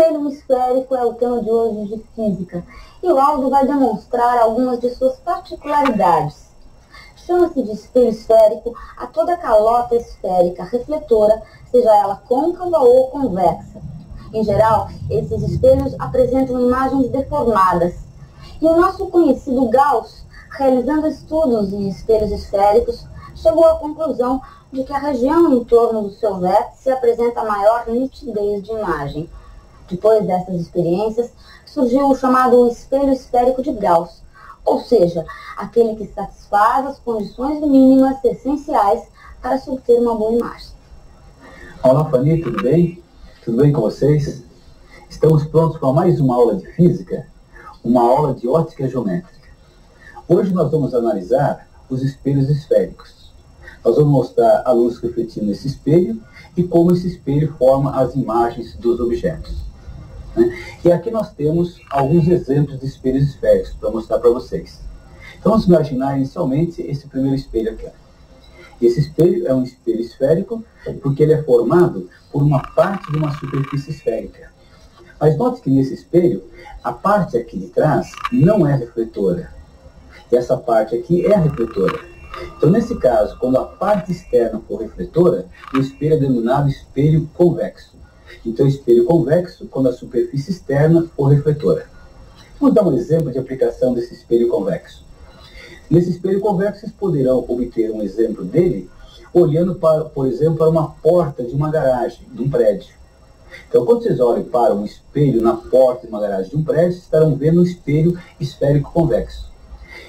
espelho esférico é o tema de hoje de física e o áudio vai demonstrar algumas de suas particularidades. Chama-se de espelho esférico a toda calota esférica refletora, seja ela côncava ou convexa. Em geral, esses espelhos apresentam imagens deformadas. E o nosso conhecido Gauss, realizando estudos em espelhos esféricos, chegou à conclusão de que a região em torno do seu vértice apresenta maior nitidez de imagem. Depois dessas experiências, surgiu o chamado espelho esférico de Gauss, ou seja, aquele que satisfaz as condições mínimas essenciais para se obter uma boa imagem. Olá, Fanny, tudo bem? Tudo bem com vocês? Estamos prontos para mais uma aula de física, uma aula de ótica geométrica. Hoje nós vamos analisar os espelhos esféricos. Nós vamos mostrar a luz refletindo nesse espelho e como esse espelho forma as imagens dos objetos. E aqui nós temos alguns exemplos de espelhos esféricos para mostrar para vocês. Então vamos imaginar inicialmente esse primeiro espelho aqui. Esse espelho é um espelho esférico porque ele é formado por uma parte de uma superfície esférica. Mas note que nesse espelho, a parte aqui de trás não é refletora. E essa parte aqui é refletora. Então, nesse caso, quando a parte externa for refletora, o espelho é denominado espelho convexo. Então, espelho convexo quando a superfície externa for refletora. Vamos dar um exemplo de aplicação desse espelho convexo. Nesse espelho convexo, vocês poderão obter um exemplo dele olhando, por exemplo, para uma porta de uma garagem, de um prédio. Então, quando vocês olhem para um espelho na porta de uma garagem de um prédio, vocês estarão vendo um espelho esférico convexo.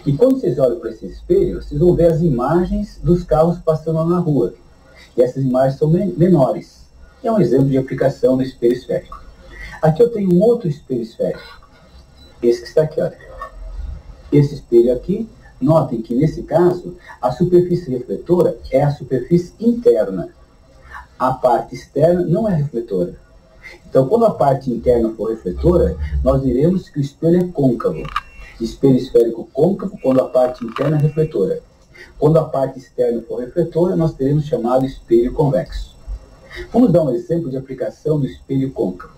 E quando vocês olham para esse espelho, vocês vão ver as imagens dos carros passando na rua. E essas imagens são menores. É um exemplo de aplicação do espelho esférico. Aqui eu tenho um outro espelho esférico. Esse que está aqui, olha. Esse espelho aqui, notem que nesse caso, a superfície refletora é a superfície interna. A parte externa não é refletora. Então, quando a parte interna for refletora, nós diremos que o espelho é côncavo. Espelho esférico côncavo quando a parte interna é refletora. Quando a parte externa for refletora, nós teremos chamado espelho convexo. Vamos dar um exemplo de aplicação do espelho côncavo.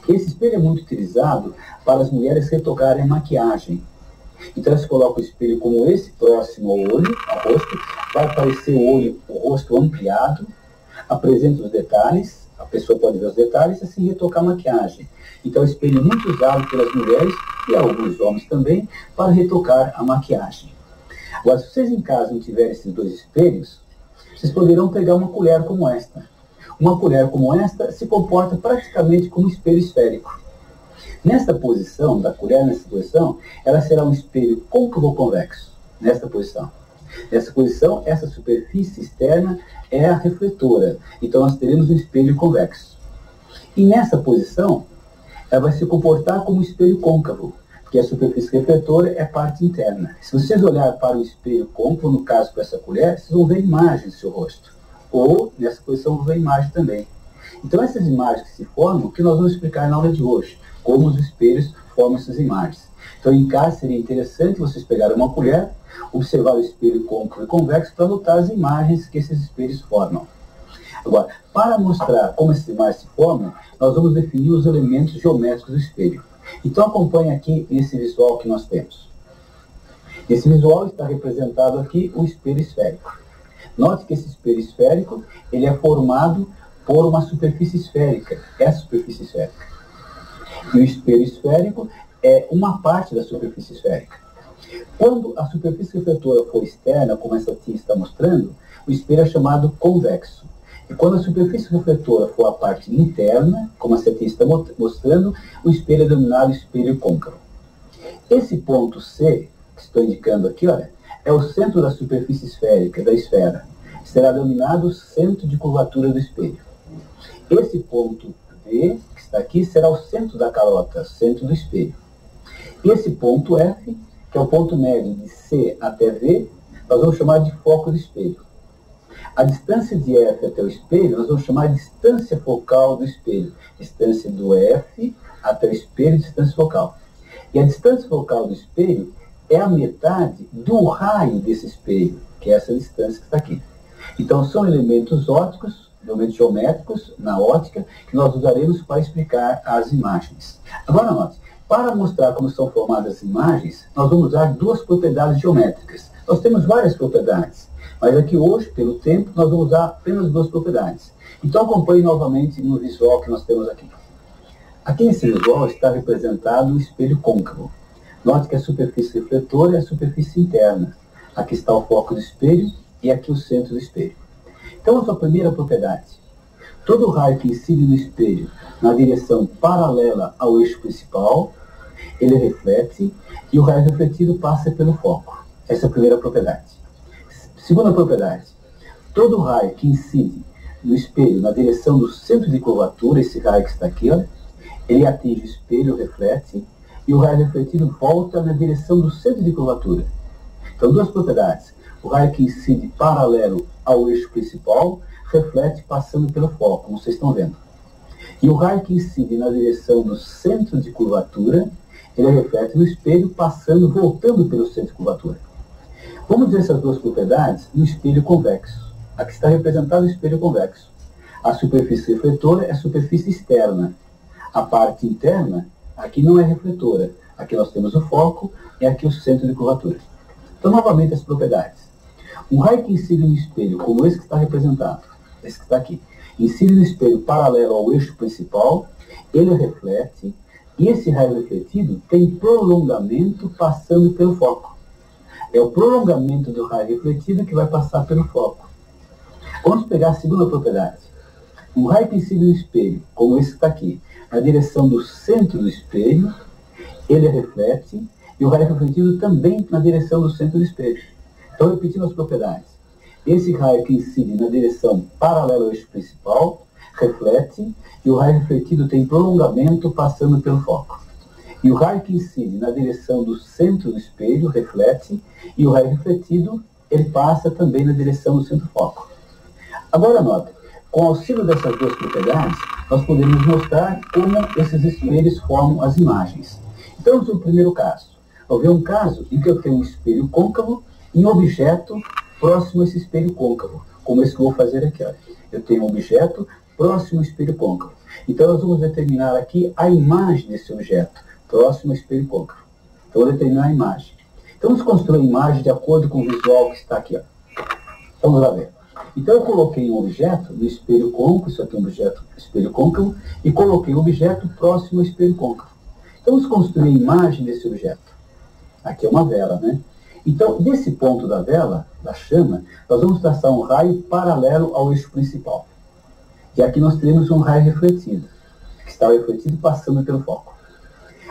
Esse espelho é muito utilizado para as mulheres retocarem a maquiagem. Então, elas colocam o espelho como esse, próximo ao olho, ao rosto, vai aparecer o rosto ampliado, apresenta os detalhes, a pessoa pode ver os detalhes e assim retocar a maquiagem. Então, é um espelho muito usado pelas mulheres e alguns homens também para retocar a maquiagem. Agora, se vocês em casa não tiverem esses dois espelhos, vocês poderão pegar uma colher como esta. Uma colher como esta se comporta praticamente como um espelho esférico. Nesta posição, da colher nessa posição, ela será um espelho côncavo convexo. Nesta posição. Nessa posição, essa superfície externa é a refletora. Então, nós teremos um espelho convexo. E nessa posição, ela vai se comportar como um espelho côncavo, porque a superfície refletora é a parte interna. Se vocês olharem para o espelho côncavo, no caso com essa colher, vocês vão ver imagens do seu rosto. Ou, nessa posição, vão ver imagem também. Então, essas imagens que se formam, que nós vamos explicar na aula de hoje, como os espelhos formam essas imagens. Então, em casa, seria interessante vocês pegarem uma colher, observar o espelho côncavo e convexo para notar as imagens que esses espelhos formam. Agora, para mostrar como essas imagens se formam, nós vamos definir os elementos geométricos do espelho. Então, acompanhe aqui esse visual que nós temos. Esse visual está representado aqui o espelho esférico. Note que esse espelho esférico ele é formado por uma superfície esférica, essa superfície esférica. E o espelho esférico é uma parte da superfície esférica. Quando a superfície refletora for externa, como essa aqui está mostrando, o espelho é chamado convexo. E quando a superfície refletora for a parte interna, como essa aqui está mostrando, o espelho é denominado espelho côncavo. Esse ponto C, que estou indicando aqui, olha, é o centro da superfície esférica, da esfera. Será denominado centro de curvatura do espelho. Esse ponto D, que está aqui, será o centro da calota, centro do espelho. Esse ponto F, que é o ponto médio de C até V, nós vamos chamar de foco do espelho. A distância de F até o espelho, nós vamos chamar de distância focal do espelho. Distância do F até o espelho, distância focal. E a distância focal do espelho é a metade do raio desse espelho, que é essa distância que está aqui. Então, são elementos ópticos elementos geométricos na ótica, que nós usaremos para explicar as imagens. Agora note, para mostrar como são formadas as imagens, nós vamos usar duas propriedades geométricas. Nós temos várias propriedades, mas aqui hoje, pelo tempo, nós vamos usar apenas duas propriedades. Então acompanhe novamente no visual que nós temos aqui. Aqui nesse visual está representado o espelho côncavo. Note que a superfície refletora é a superfície interna. Aqui está o foco do espelho e aqui o centro do espelho. Então, a sua primeira propriedade. Todo raio que incide no espelho na direção paralela ao eixo principal, ele reflete e o raio refletido passa pelo foco. Essa é a primeira propriedade. Segunda propriedade. Todo raio que incide no espelho na direção do centro de curvatura, esse raio que está aqui, olha, ele atinge o espelho, reflete, e o raio refletido volta na direção do centro de curvatura. Então, duas propriedades. O raio que incide paralelo ao eixo principal reflete passando pelo foco, como vocês estão vendo. E o raio que incide na direção do centro de curvatura, ele reflete no espelho, passando, voltando pelo centro de curvatura. Vamos ver essas duas propriedades no espelho convexo. Aqui está representado o espelho convexo. A superfície refletora é a superfície externa. A parte interna, aqui não é refletora. Aqui nós temos o foco e aqui o centro de curvatura. Então, novamente, as propriedades. Um raio que incide no espelho, como esse que está representado, esse que está aqui, incide no espelho paralelo ao eixo principal, ele reflete, e esse raio refletido tem prolongamento passando pelo foco. É o prolongamento do raio refletido que vai passar pelo foco. Vamos pegar a segunda propriedade. Um raio que incide no espelho, como esse que está aqui, na direção do centro do espelho, ele reflete, e o raio refletido também na direção do centro do espelho. Então, repetindo as propriedades. Esse raio que incide na direção paralela ao eixo principal, reflete, e o raio refletido tem prolongamento passando pelo foco. E o raio que incide na direção do centro do espelho, reflete, e o raio refletido, ele passa também na direção do centro do foco. Agora, note, com o auxílio dessas duas propriedades, nós podemos mostrar como esses espelhos formam as imagens. Então, no primeiro caso, eu ver um caso em que eu tenho um espelho côncavo e um objeto próximo a esse espelho côncavo, como esse que eu vou fazer aqui. Olha. Eu tenho um objeto próximo ao espelho côncavo. Então, nós vamos determinar aqui a imagem desse objeto, próximo ao espelho côncavo. Então, eu vou determinar a imagem. Então, vamos construir a imagem de acordo com o visual que está aqui. Ó. Vamos lá ver. Então, eu coloquei um objeto no espelho côncavo, isso aqui é um objeto espelho côncavo, e coloquei um objeto próximo ao espelho côncavo. Então, vamos construir a imagem desse objeto. Aqui é uma vela, né? Então, desse ponto da vela, da chama, nós vamos traçar um raio paralelo ao eixo principal. E aqui nós teremos um raio refletido, que está refletido passando pelo foco.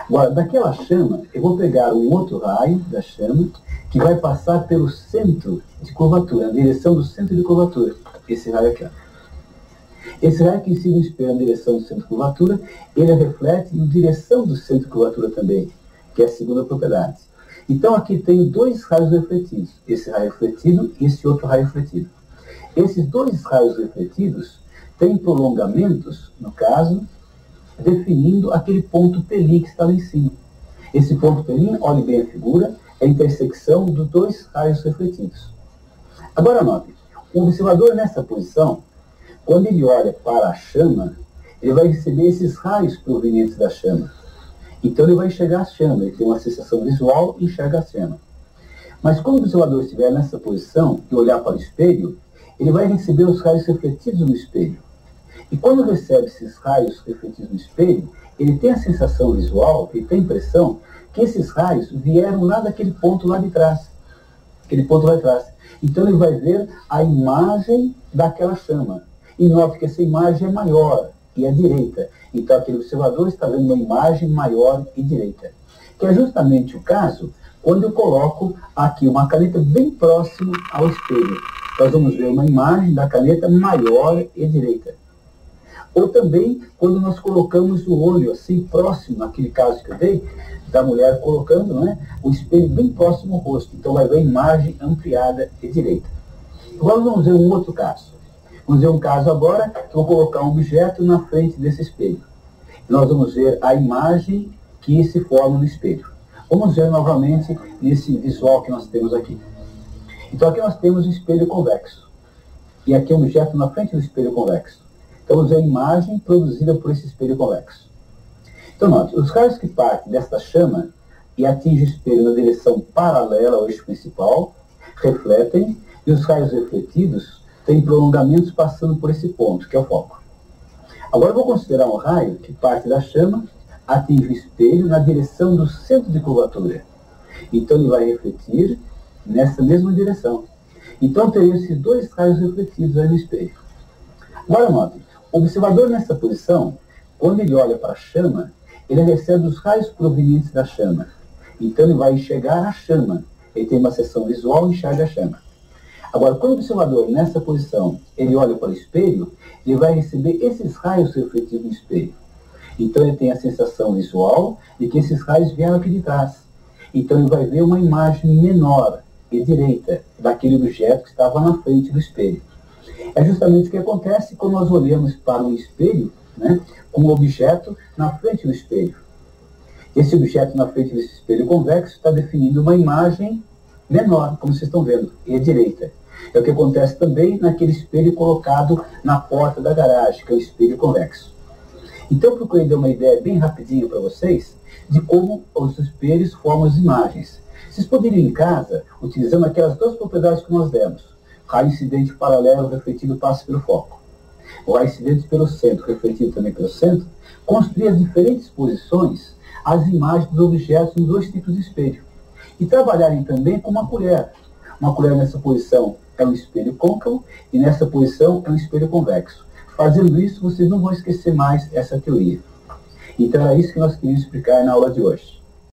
Agora, daquela chama, eu vou pegar um outro raio da chama, que vai passar pelo centro de curvatura, na direção do centro de curvatura. Esse raio aqui, ó. Esse raio que incide no espelho na direção do centro de curvatura, ele reflete em direção do centro de curvatura também, que é a segunda propriedade. Então, aqui tenho dois raios refletidos, esse raio refletido e esse outro raio refletido. Esses dois raios refletidos têm prolongamentos, no caso, definindo aquele ponto P' que está lá em cima. Esse ponto P', olhe bem a figura, é a intersecção dos dois raios refletidos. Agora, note, o observador nessa posição, quando ele olha para a chama, ele vai receber esses raios provenientes da chama. Então ele vai enxergar a chama, ele tem uma sensação visual e enxerga a chama. Mas quando o observador estiver nessa posição e olhar para o espelho, ele vai receber os raios refletidos no espelho. E quando recebe esses raios refletidos no espelho, ele tem a sensação visual, ele tem a impressão que esses raios vieram lá daquele ponto lá de trás. Aquele ponto lá de trás. Então ele vai ver a imagem daquela chama. E note que essa imagem é maior e é direita. Então aquele observador está vendo uma imagem maior e direita. Que é justamente o caso quando eu coloco aqui uma caneta bem próximo ao espelho. Nós vamos ver uma imagem da caneta maior e direita. Ou também quando nós colocamos o olho assim próximo, naquele caso que eu dei, da mulher colocando, não é, o espelho bem próximo ao rosto. Então vai ver a imagem ampliada e direita. Agora vamos ver um outro caso. Vamos ver um caso agora que eu vou colocar um objeto na frente desse espelho. Nós vamos ver a imagem que se forma no espelho. Vamos ver novamente nesse visual que nós temos aqui. Então aqui nós temos o espelho convexo. e aqui é um objeto na frente do espelho convexo. Então, usei a imagem produzida por esse espelho convexo. Então, note, os raios que partem desta chama e atingem o espelho na direção paralela ao eixo principal, refletem, e os raios refletidos têm prolongamentos passando por esse ponto, que é o foco. Agora, eu vou considerar um raio que parte da chama, atinge o espelho na direção do centro de curvatura. Então, ele vai refletir nessa mesma direção. Então, eu teria esses dois raios refletidos aí no espelho. Agora, notem, o observador nessa posição, quando ele olha para a chama, ele recebe os raios provenientes da chama. Então, ele vai enxergar a chama. Ele tem uma seção visual e enxerga a chama. Agora, quando o observador, nessa posição, ele olha para o espelho, ele vai receber esses raios refletidos no espelho. Então, ele tem a sensação visual de que esses raios vieram aqui de trás. Então, ele vai ver uma imagem menor e direita daquele objeto que estava na frente do espelho. É justamente o que acontece quando nós olhamos para um espelho, né, com um objeto na frente do espelho. Esse objeto na frente desse espelho convexo está definindo uma imagem menor, como vocês estão vendo, e à direita. É o que acontece também naquele espelho colocado na porta da garagem, que é o espelho convexo. Então, eu procurei dar uma ideia bem rapidinho para vocês de como os espelhos formam as imagens. Vocês poderiam ir em casa, utilizando aquelas duas propriedades que nós demos. Raio incidente paralelo refletido passa pelo foco. O raio incidente pelo centro, refletido também pelo centro, construir as diferentes posições, as imagens dos objetos nos dois tipos de espelho. E trabalharem também com uma colher. Uma colher nessa posição é um espelho côncavo e nessa posição é um espelho convexo. Fazendo isso, vocês não vão esquecer mais essa teoria. Então, era isso que nós queríamos explicar na aula de hoje.